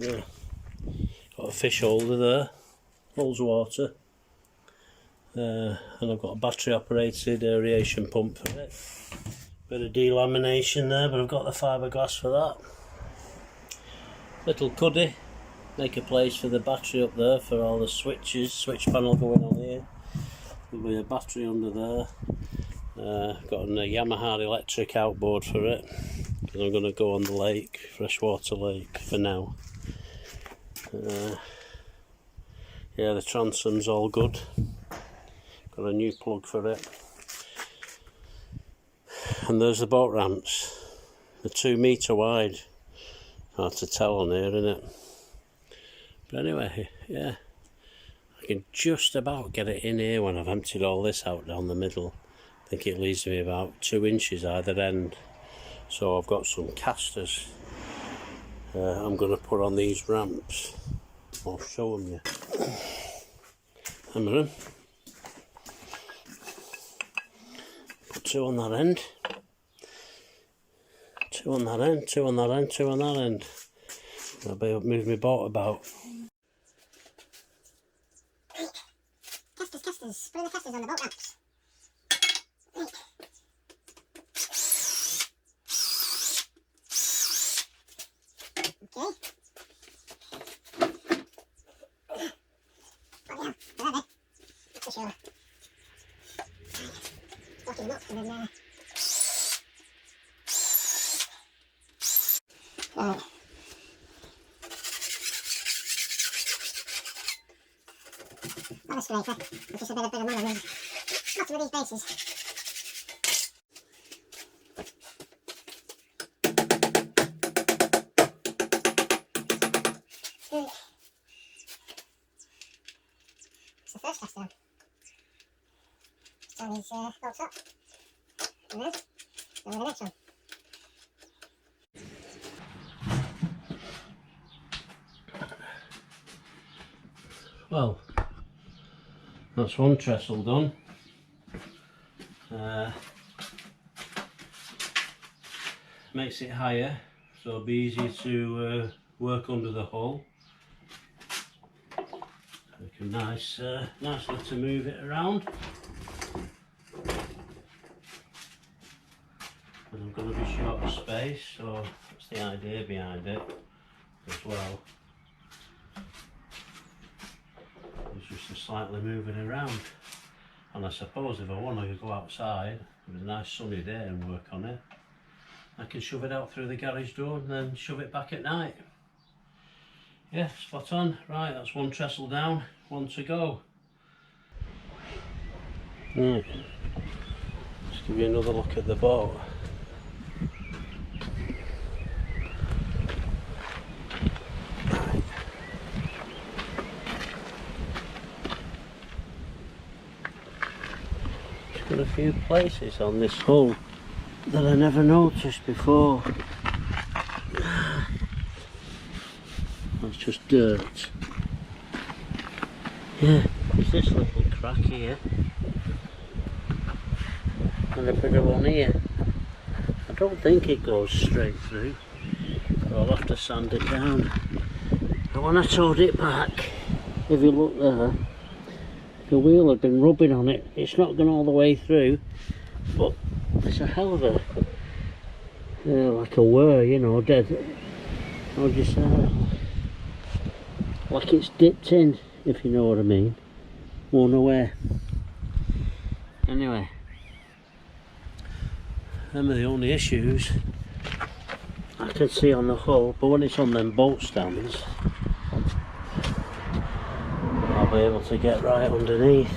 Yeah. Got a fish holder there, holds water, and I've got a battery operated aeration pump for it. Bit of delamination there, but I've got the fiberglass for that. Little cuddy, make a place for the battery up there for all the switches, switch panel going on here. There'll be a battery under there. Got a Yamaha electric outboard for it, because I'm going to go on the lake, freshwater lake for now. Yeah, the transom's all good. Got a new plug for it. And there's the boat ramps. They're 2 metre wide. Hard to tell on here, isn't it? But anyway, yeah. I can just about get it in here when I've emptied all this out down the middle. I think it leaves me about 2 inches either end. So I've got some casters I'm going to put on these ramps. I'll show them you. Hammer them. Put 2 on that end. 2 on that end, 2 on that end, 2 on that end. I'll be able to move my boat about. Casters. Put the casters on the boat ramps. Okay. For sure. Locking them up and then right. Not a scraper, it's just a bit of money. Lots of these bases. It's the first cast down. Just turn these bolts up. And then the next one. Well, that's one trestle done. Makes it higher, so it'll be easier to work under the hull. Make a nice way to move it around. And I'm going to be short of space, so that's the idea behind it as well. It's just to slightly move it around. And I suppose if I want to go outside, with a nice sunny day and work on it, I can shove it out through the garage door and then shove it back at night. Yeah, spot on. Right, that's one trestle down, one to go. Right, let's give you another look at the boat. Got a few places on this hull that I never noticed before. That's just dirt. Yeah, there's this little crack here and a bit of one here. I don't think it goes straight through, but I'll have to sand it down. And when I towed it back, if you look there, the wheel had been rubbing on it. It's not gone all the way through, but it's a hell of a like a whir, you know, dead. How would you say that? Like it's dipped in, if you know what I mean. Worn away. Anyway, them are the only issues I can see on the hull, but when it's on them boat stands, I'll be able to get right underneath.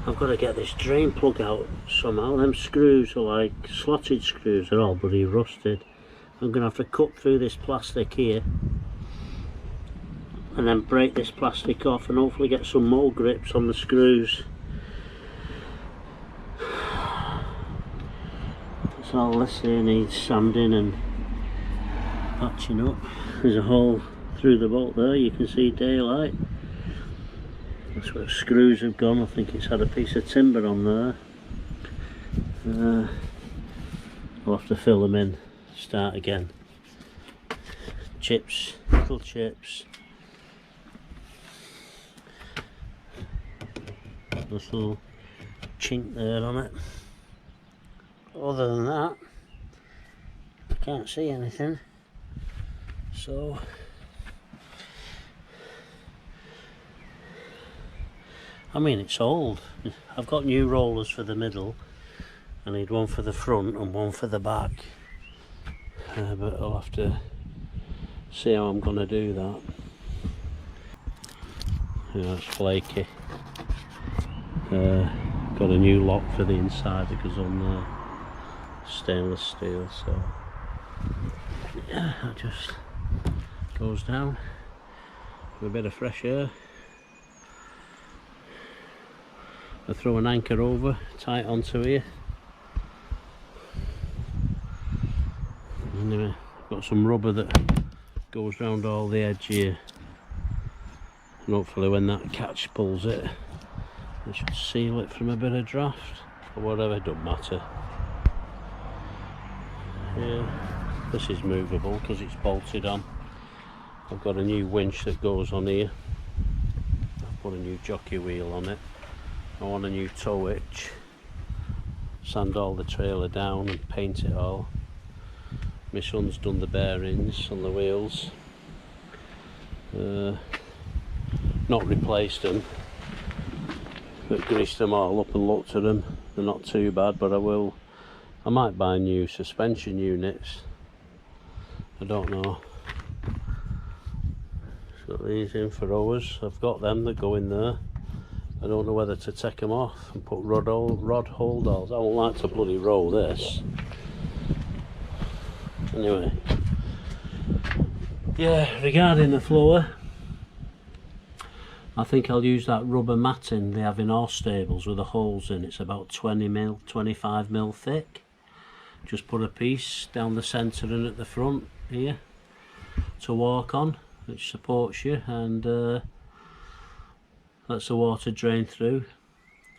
I've got to get this drain plug out somehow. Them screws are like slotted screws, they're all bloody rusted. I'm going to have to cut through this plastic here and then break this plastic off and hopefully get some more grips on the screws. So all this here needs sanding and patching up. There's a hole through the bolt there, you can see daylight. That's where the screws have gone. I think it's had a piece of timber on there. I'll have to fill them in, start again. chips, little chips. Little chink there on it. Other than that, I can't see anything. So I mean, it's old. I've got new rollers for the middle. I need one for the front and one for the back. But I'll have to see how I'm going to do that. Yeah, it's flaky. Got a new lock for the inside that goes on there. Stainless steel, so yeah, that just goes down with a bit of fresh air. I throw an anchor over, tie it onto here. Anyway, I've got some rubber that goes round all the edge here, and hopefully when that catch pulls it, it should seal it from a bit of draft or whatever. It don't matter. Yeah, this is movable because it's bolted on. I've got a new winch that goes on here. I've put a new jockey wheel on it. I want a new tow hitch. Sand all the trailer down and paint it all. My son's done the bearings on the wheels. Not replaced them, but greased them all up and looked at them. They're not too bad, but I might buy new suspension units. I don't know. Got these in for hours. I've got them that go in there. I don't know whether to take them off and put rod holders. I won't like to bloody roll this. Anyway, yeah, regarding the floor, I think I'll use that rubber matting they have in horse stables with the holes in. It's about 20mm, 25mm thick. Just put a piece down the centre and at the front here to walk on, which supports you and lets the water drain through.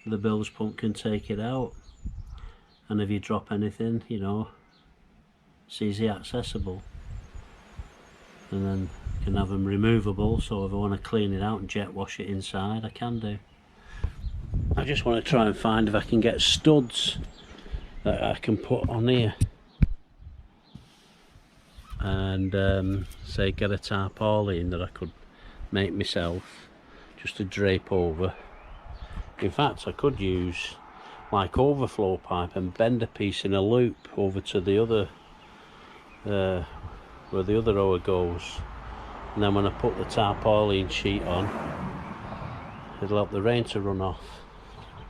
The bilge pump can take it out, and if you drop anything, you know, it's easy accessible. And then you can have them removable, so if I want to clean it out and jet wash it inside, I can do. I just want to try and find if I can get studs that I can put on here and say get a tarpaulin that I could make myself, just to drape over. In fact, I could use like overflow pipe and bend a piece in a loop over to the other where the other rower goes, and then when I put the tarpaulin sheet on, it'll help the rain to run off.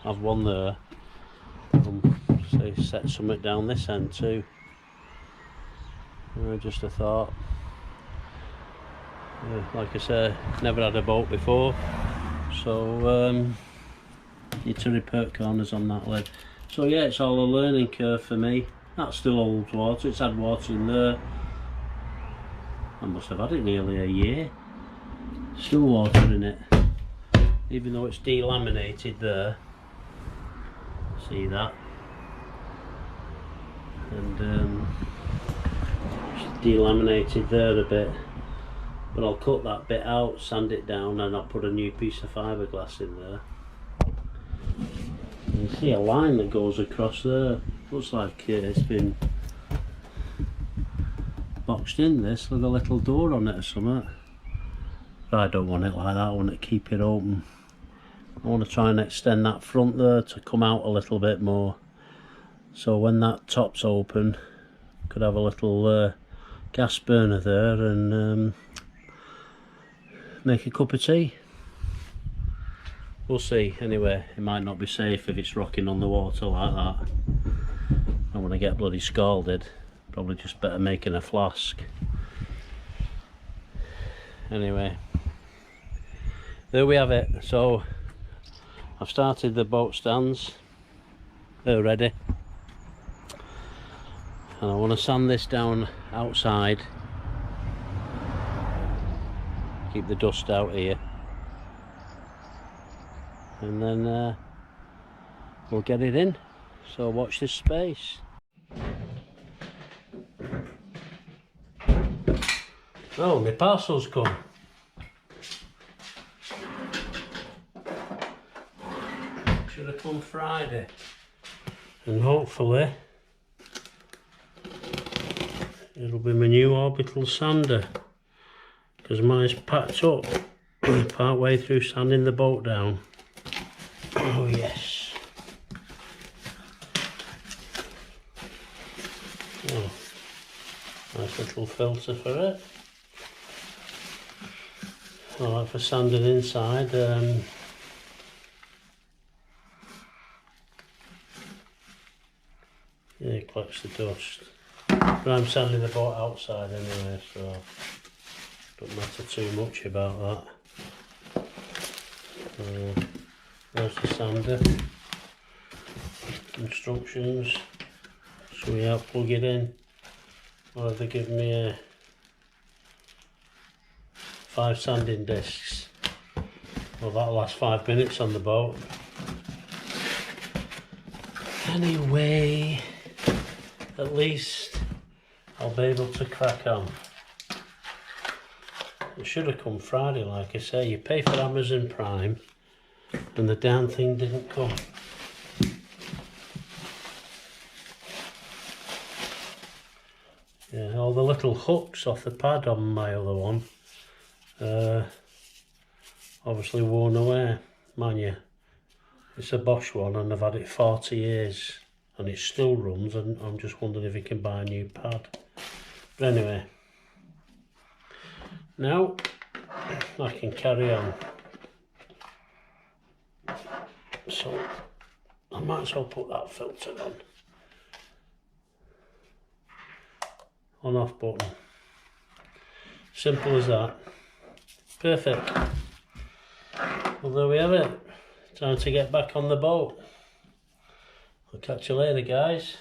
I've one there. Say set something down this end too. Just a thought. Like I say, never had a boat before, so need to repair corners on that lid. So yeah, it's all a learning curve for me. That's still old water. It's had water in there. I must have had it nearly a year. Still water in it, even though it's delaminated there. See that? And it's delaminated there a bit. But I'll cut that bit out, sand it down, and I'll put a new piece of fiberglass in there. You can see a line that goes across there. Looks like it's been boxed in, this, with a little door on it or something. But I don't want it like that, I want to keep it open. I want to try and extend that front there to come out a little bit more. So when that top's open, could have a little gas burner there and make a cup of tea. We'll see. Anyway, it might not be safe if it's rocking on the water like that. I don't want to get bloody scalded. Probably just better making a flask. Anyway, there we have it. So I've started the boat stands. They're ready. And I want to sand this down outside. Keep the dust out here, and then we'll get it in. So watch this space. Oh, my parcel's come. Should have come Friday. And hopefully it'll be my new orbital sander, because mine's packed up part way through sanding the boat down. Oh yes. Oh, nice little filter for it. I like for sanding inside. Yeah, it collects the dust. But I'm sanding the boat outside anyway, so don't matter too much about that. There's the sander. Instructions. So we plug it in. Or they give me 5 sanding discs. Well, that'll last 5 minutes on the boat. Anyway, at least I'll be able to crack on. It should have come Friday, like I say. You pay for Amazon Prime and the damn thing didn't come. Yeah, all the little hooks off the pad on my other one obviously worn away. Mind you, it's a Bosch one and I've had it 40 years and it still runs, and I'm just wondering if you can buy a new pad. But anyway, now I can carry on. So I might as well put that filter on. On off button. Simple as that. Perfect. Well, there we have it. Time to get back on the boat. I'll catch you later, guys.